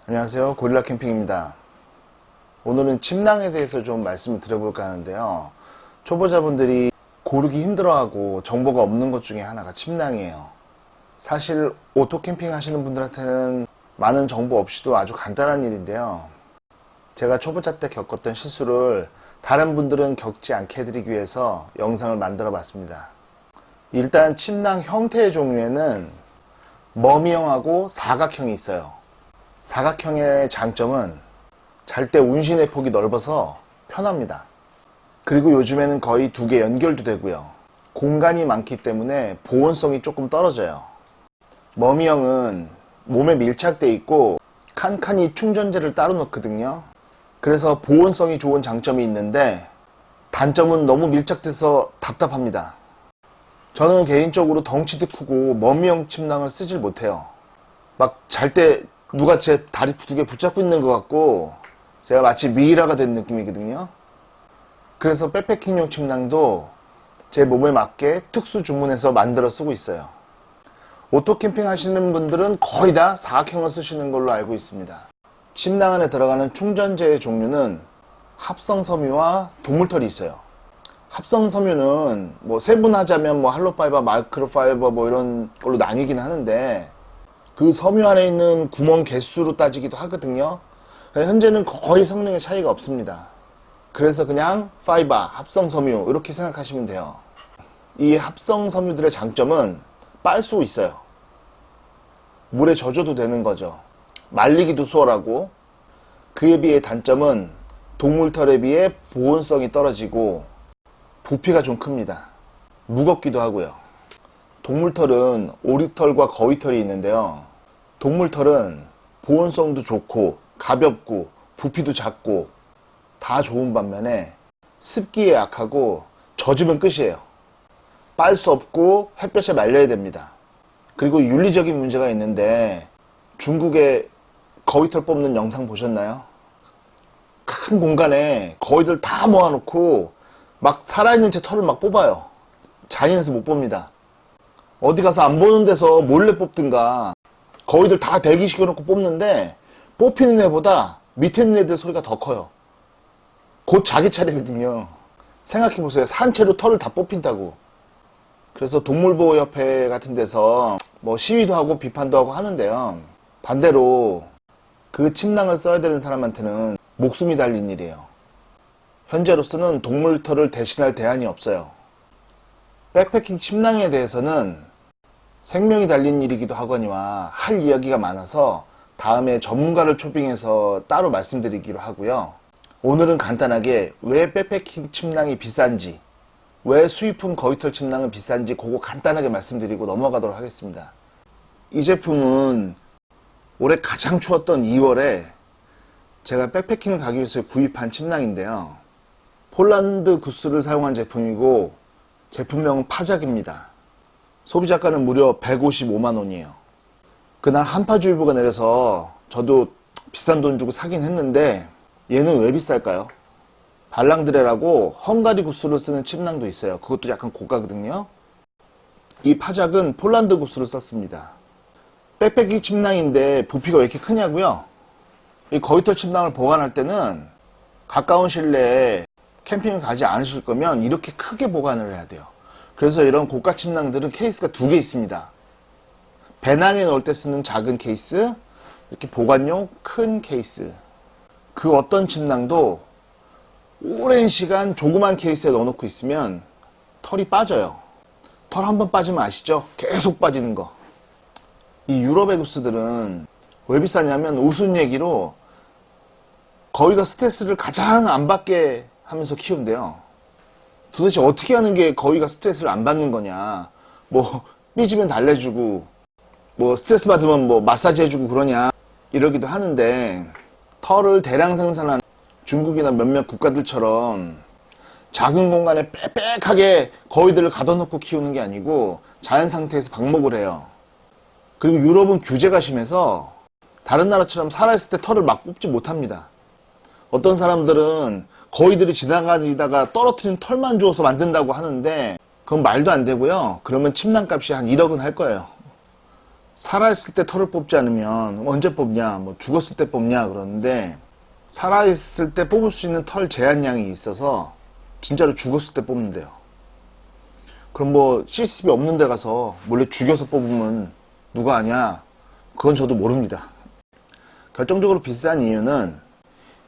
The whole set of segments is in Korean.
안녕하세요. 고릴라 캠핑입니다. 오늘은 침낭에 대해서 좀 말씀을 드려볼까 하는데요. 초보자분들이 고르기 힘들어하고 정보가 없는 것 중에 하나가 침낭이에요. 사실 오토 캠핑 하시는 분들한테는 많은 정보 없이도 아주 간단한 일인데요. 제가 초보자 때 겪었던 실수를 다른 분들은 겪지 않게 해드리기 위해서 영상을 만들어 봤습니다. 일단 침낭 형태의 종류에는 머미형하고 사각형이 있어요. 사각형의 장점은 잘 때 운신의 폭이 넓어서 편합니다. 그리고 요즘에는 거의 두 개 연결도 되고요. 공간이 많기 때문에 보온성이 조금 떨어져요. 머미형은 몸에 밀착되어 있고 칸칸이 충전재를 따로 넣거든요. 그래서 보온성이 좋은 장점이 있는데 단점은 너무 밀착돼서 답답합니다. 저는 개인적으로 덩치도 크고 머미형 침낭을 쓰질 못해요. 막 잘 때 누가 제 다리 두 개 붙잡고 있는 것 같고 제가 마치 미이라가 된 느낌이거든요. 그래서 백패킹용 침낭도 제 몸에 맞게 특수 주문해서 만들어 쓰고 있어요. 오토 캠핑 하시는 분들은 거의 다 사각형을 쓰시는 걸로 알고 있습니다. 침낭 안에 들어가는 충전재의 종류는 합성 섬유와 동물털이 있어요. 합성 섬유는 뭐 세분하자면 뭐 할로파이버, 마이크로파이버 뭐 이런 걸로 나뉘긴 하는데 그 섬유 안에 있는 구멍 개수로 따지기도 하거든요. 현재는 거의 성능의 차이가 없습니다. 그래서 그냥 파이버, 합성 섬유 이렇게 생각하시면 돼요. 이 합성 섬유들의 장점은 빨 수 있어요. 물에 젖어도 되는 거죠. 말리기도 수월하고, 그에 비해 단점은 동물털에 비해 보온성이 떨어지고 부피가 좀 큽니다. 무겁기도 하고요. 동물털은 오리털과 거위털이 있는데요. 동물털은 보온성도 좋고 가볍고 부피도 작고 다 좋은 반면에 습기에 약하고 젖으면 끝이에요. 빨 수 없고 햇볕에 말려야 됩니다. 그리고 윤리적인 문제가 있는데 중국에 거위털 뽑는 영상 보셨나요? 큰 공간에 거위들 다 모아놓고 막 살아있는 채 털을 막 뽑아요. 잔인해서 못 봅니다. 어디 가서 안 보는 데서 몰래 뽑든가 거위들 다 대기시켜놓고 뽑는데 뽑히는 애보다 밑에 있는 애들 소리가 더 커요. 곧 자기 차례거든요. 생각해보세요. 산채로 털을 다 뽑힌다고. 그래서 동물보호협회 같은 데서 뭐 시위도 하고 비판도 하고 하는데요. 반대로 그 침낭을 써야 되는 사람한테는 목숨이 달린 일이에요. 현재로서는 동물털을 대신할 대안이 없어요. 백패킹 침낭에 대해서는 생명이 달린 일이기도 하거니와 할 이야기가 많아서 다음에 전문가를 초빙해서 따로 말씀드리기로 하고요. 오늘은 간단하게 왜 백패킹 침낭이 비싼지, 왜 수입품 거위털 침낭은 비싼지 그거 간단하게 말씀드리고 넘어가도록 하겠습니다. 이 제품은 올해 가장 추웠던 2월에 제가 백패킹을 가기 위해서 구입한 침낭인데요. 폴란드 구스를 사용한 제품이고 제품명은 파작입니다. 소비자가는 무려 155만원이에요. 그날 한파주의보가 내려서 저도 비싼 돈 주고 사긴 했는데 얘는 왜 비쌀까요? 발랑드레라고 헝가리 구스를 쓰는 침낭도 있어요. 그것도 약간 고가거든요. 이 파작은 폴란드 구스를 썼습니다. 백패킹 침낭인데 부피가 왜 이렇게 크냐고요? 이 거위털 침낭을 보관할 때는 가까운 실내에 캠핑을 가지 않으실 거면 이렇게 크게 보관을 해야 돼요. 그래서 이런 고가 침낭들은 케이스가 2개 있습니다. 배낭에 넣을 때 쓰는 작은 케이스, 이렇게 보관용 큰 케이스. 그 어떤 침낭도 오랜 시간 조그만 케이스에 넣어놓고 있으면 털이 빠져요. 털 한번 빠지면 아시죠? 계속 빠지는 거. 이 유럽의 구스들은 왜 비싸냐면 우스운 얘기로 거위가 스트레스를 가장 안 받게 하면서 키운대요. 도대체 어떻게 하는 게 거위가 스트레스를 안 받는 거냐. 뭐 삐지면 달래주고 뭐 스트레스 받으면 뭐 마사지 해주고 그러냐 이러기도 하는데 털을 대량 생산한 중국이나 몇몇 국가들처럼 작은 공간에 빽빽하게 거위들을 가둬놓고 키우는 게 아니고 자연 상태에서 방목을 해요. 그리고 유럽은 규제가 심해서 다른 나라처럼 살아있을 때 털을 막 뽑지 못합니다. 어떤 사람들은 거위들이 지나가다가 떨어뜨린 털만 주워서 만든다고 하는데 그건 말도 안 되고요. 그러면 침낭값이 한 1억은 할 거예요. 살아있을 때 털을 뽑지 않으면 언제 뽑냐, 뭐 죽었을 때 뽑냐 그러는데, 살아있을 때 뽑을 수 있는 털 제한량이 있어서 진짜로 죽었을 때 뽑는데요. 그럼 뭐 CCTV 없는 데 가서 몰래 죽여서 뽑으면 누가 아냐? 그건 저도 모릅니다. 결정적으로 비싼 이유는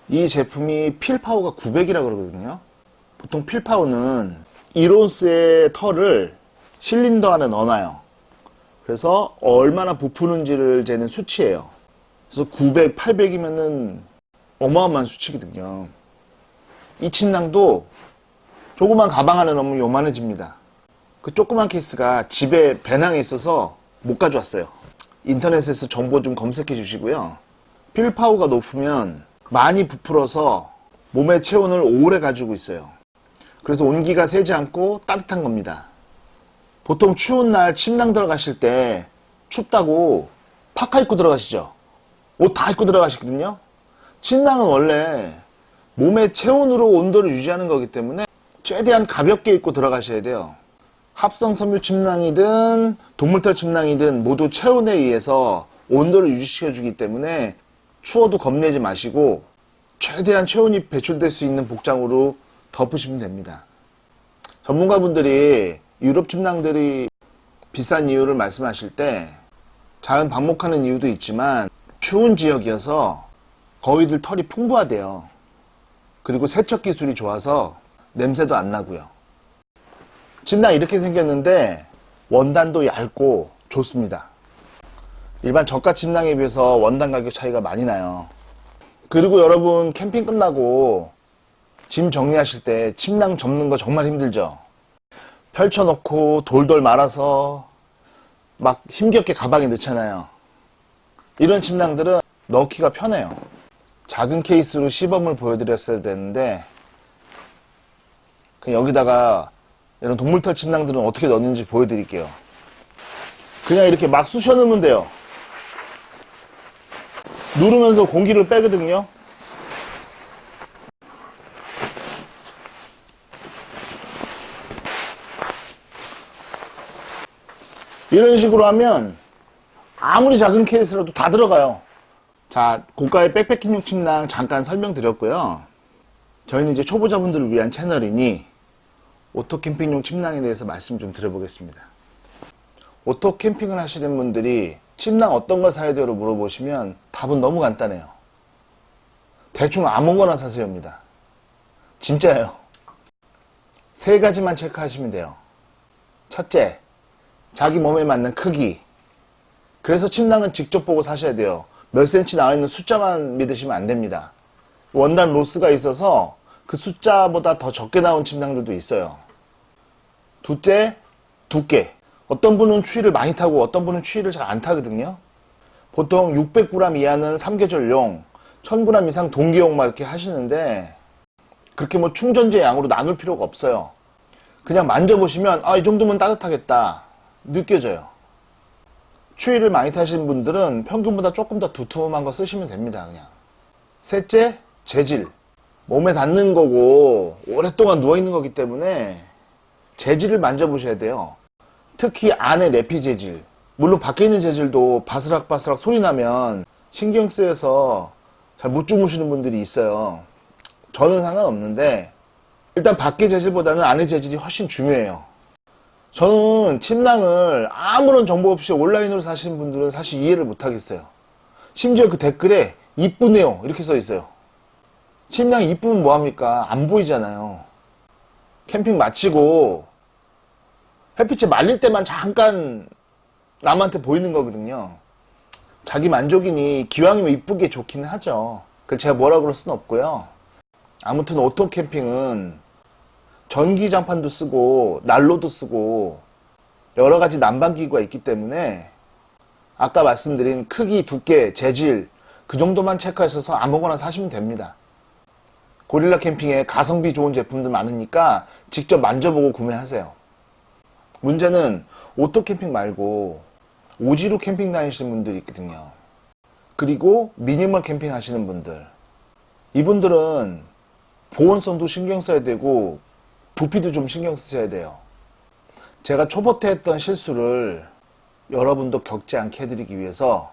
이 제품이 필파워가 900이라 그러거든요. 보통 필파워는 1온스의 털을 실린더 안에 넣어놔요. 그래서 얼마나 부푸는지를 재는 수치예요. 그래서 900, 800이면은 어마어마한 수치거든요. 이 침낭도 조그만 가방 안에 넣으면 요만해집니다. 그 조그만 케이스가 집에 배낭에 있어서 못 가져왔어요. 인터넷에서 정보 좀 검색해 주시고요. 필파워가 높으면 많이 부풀어서 몸의 체온을 오래 가지고 있어요. 그래서 온기가 새지 않고 따뜻한 겁니다. 보통 추운 날 침낭 들어가실 때 춥다고 파카 입고 들어가시죠. 옷 다 입고 들어가시거든요. 침낭은 원래 몸의 체온으로 온도를 유지하는 거기 때문에 최대한 가볍게 입고 들어가셔야 돼요. 합성 섬유 침낭이든 동물털 침낭이든 모두 체온에 의해서 온도를 유지시켜 주기 때문에 추워도 겁내지 마시고 최대한 체온이 배출될 수 있는 복장으로 덮으시면 됩니다. 전문가분들이 유럽 침낭들이 비싼 이유를 말씀하실 때 자연 방목하는 이유도 있지만 추운 지역이어서 거위들 털이 풍부하대요. 그리고 세척 기술이 좋아서 냄새도 안 나고요. 침낭 이렇게 생겼는데 원단도 얇고 좋습니다. 일반 저가 침낭에 비해서 원단 가격 차이가 많이 나요. 그리고 여러분 캠핑 끝나고 짐 정리하실 때 침낭 접는 거 정말 힘들죠. 펼쳐놓고 돌돌 말아서 막 힘겹게 가방에 넣잖아요. 이런 침낭들은 넣기가 편해요. 작은 케이스로 시범을 보여드렸어야 되는데 그냥 여기다가 이런 동물털 침낭들은 어떻게 넣는지 보여드릴게요. 그냥 이렇게 막 쑤셔 넣으면 돼요. 누르면서 공기를 빼거든요. 이런 식으로 하면 아무리 작은 케이스라도 다 들어가요. 자, 고가의 백패킹용 침낭 잠깐 설명드렸고요. 저희는 이제 초보자분들을 위한 채널이니 오토 캠핑용 침낭에 대해서 말씀 좀 드려보겠습니다. 오토 캠핑을 하시는 분들이 침낭 어떤 거 사야 돼요? 물어보시면 답은 너무 간단해요. 대충 아무거나 사세요입니다. 진짜예요. 세 가지만 체크하시면 돼요. 첫째, 자기 몸에 맞는 크기. 그래서 침낭은 직접 보고 사셔야 돼요. 몇 센치 나와 있는 숫자만 믿으시면 안 됩니다. 원단 로스가 있어서 그 숫자보다 더 적게 나온 침낭들도 있어요. 둘째, 두께. 어떤 분은 추위를 많이 타고 어떤 분은 추위를 잘 안 타거든요. 보통 600g 이하는 3계절용, 1000g 이상 동기용 막 이렇게 하시는데 그렇게 뭐 충전재 양으로 나눌 필요가 없어요. 그냥 만져보시면 이 정도면 따뜻하겠다 느껴져요. 추위를 많이 타시는 분들은 평균보다 조금 더 두툼한 거 쓰시면 됩니다. 그냥. 셋째, 재질. 몸에 닿는 거고 오랫동안 누워있는 거기 때문에 재질을 만져보셔야 돼요. 특히 안에 내피 재질. 물론 밖에 있는 재질도 바스락바스락 소리 나면 신경 쓰여서 잘 못 주무시는 분들이 있어요. 저는 상관없는데 일단 밖의 재질보다는 안의 재질이 훨씬 중요해요. 저는 침낭을 아무런 정보 없이 온라인으로 사시는 분들은 사실 이해를 못 하겠어요. 심지어 그 댓글에 이쁘네요 이렇게 써 있어요. 침낭이 이쁘면 뭐합니까? 안 보이잖아요. 캠핑 마치고 햇빛에 말릴 때만 잠깐 남한테 보이는 거거든요. 자기 만족이니 기왕이면 이쁘게 좋기는 하죠. 그걸 제가 뭐라 그럴 수는 없고요. 아무튼 오토 캠핑은 전기장판도 쓰고 난로도 쓰고 여러 가지 난방기구가 있기 때문에 아까 말씀드린 크기, 두께, 재질 그 정도만 체크하셔서 아무거나 사시면 됩니다. 고릴라 캠핑에 가성비 좋은 제품들 많으니까 직접 만져보고 구매하세요. 문제는 오토 캠핑 말고 오지로 캠핑 다니시는 분들이 있거든요. 그리고 미니멀 캠핑 하시는 분들. 이분들은 보온성도 신경 써야 되고 부피도 좀 신경 쓰셔야 돼요. 제가 초보 때 했던 실수를 여러분도 겪지 않게 해드리기 위해서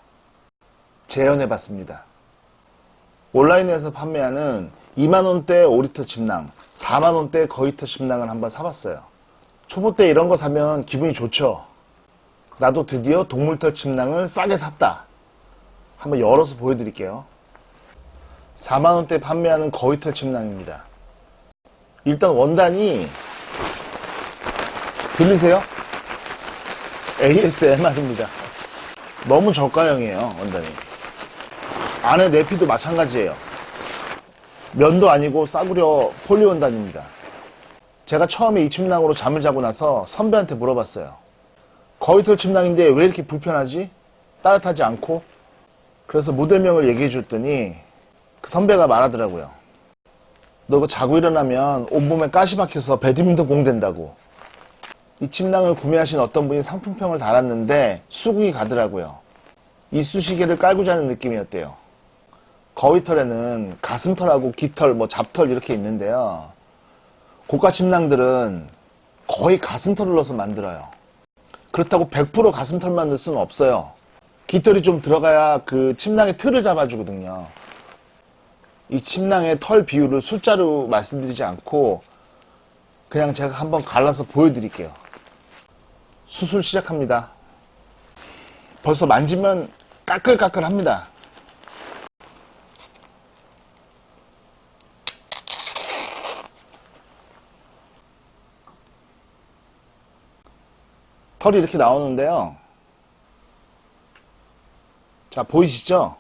재현해봤습니다. 온라인에서 판매하는 2만원대 오리털 침낭, 4만원대 거위털 침낭을 한번 사봤어요. 초보 때 이런 거 사면 기분이 좋죠. 나도 드디어 동물털 침낭을 싸게 샀다. 한번 열어서 보여드릴게요. 4만원대 판매하는 거위털 침낭입니다. 일단 원단이 들리세요? ASMR입니다. 너무 저가형이에요, 원단이. 안에 내피도 마찬가지예요. 면도 아니고 싸구려 폴리원단입니다. 제가 처음에 이 침낭으로 잠을 자고 나서 선배한테 물어봤어요. 거위털 침낭인데 왜 이렇게 불편하지? 따뜻하지 않고? 그래서 모델명을 얘기해 줬더니 그 선배가 말하더라고요. 너 이거 자고 일어나면 온몸에 가시 박혀서 배드민턴 공 된다고. 이 침낭을 구매하신 어떤 분이 상품평을 달았는데 수긍이 가더라고요. 이쑤시개를 깔고 자는 느낌이었대요. 거위털에는 가슴털하고 깃털, 잡털 이렇게 있는데요. 고가 침낭들은 거의 가슴털을 넣어서 만들어요. 그렇다고 100% 가슴털만 넣을 수는 없어요. 깃털이 좀 들어가야 그 침낭의 틀을 잡아주거든요. 이 침낭의 털 비율을 숫자로 말씀드리지 않고 그냥 제가 한번 갈라서 보여드릴게요. 수술 시작합니다. 벌써 만지면 까끌까끌합니다. 털이 이렇게 나오는데요. 자, 보이시죠?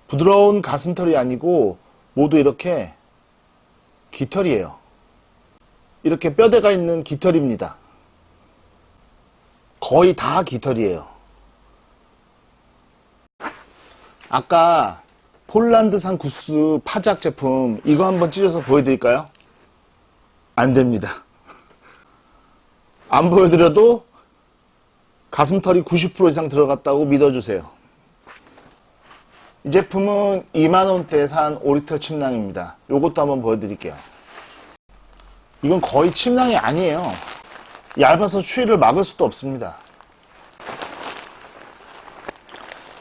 부드러운 가슴털이 아니고 모두 이렇게 깃털이에요. 이렇게 뼈대가 있는 깃털입니다. 거의 다 깃털이에요. 아까 폴란드산 구스 파작 제품 이거 한번 찢어서 보여드릴까요? 안 됩니다. 안 보여드려도 가슴털이 90% 이상 들어갔다고 믿어주세요. 이 제품은 2만원대에 산 오리털 침낭입니다. 요것도 한번 보여드릴게요. 이건 거의 침낭이 아니에요. 얇아서 추위를 막을 수도 없습니다.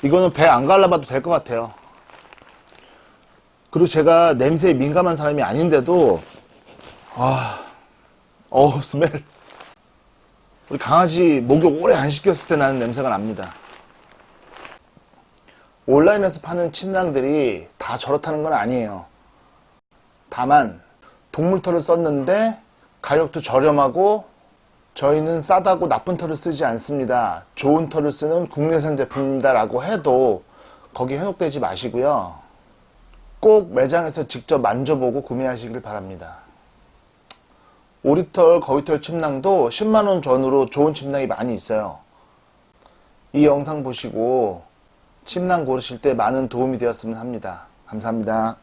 이거는 배 안 갈라봐도 될 것 같아요. 그리고 제가 냄새에 민감한 사람이 아닌데도 스멜. 우리 강아지 목욕 오래 안 시켰을 때 나는 냄새가 납니다. 온라인에서 파는 침낭들이 다 저렇다는 건 아니에요. 다만 동물털을 썼는데 가격도 저렴하고 저희는 싸다고 나쁜 털을 쓰지 않습니다. 좋은 털을 쓰는 국내산 제품입니다 라고 해도 거기 현혹되지 마시고요. 꼭 매장에서 직접 만져보고 구매하시길 바랍니다. 오리털, 거위털 침낭도 10만원 전후로 좋은 침낭이 많이 있어요. 이 영상 보시고 침낭 고르실 때 많은 도움이 되었으면 합니다. 감사합니다.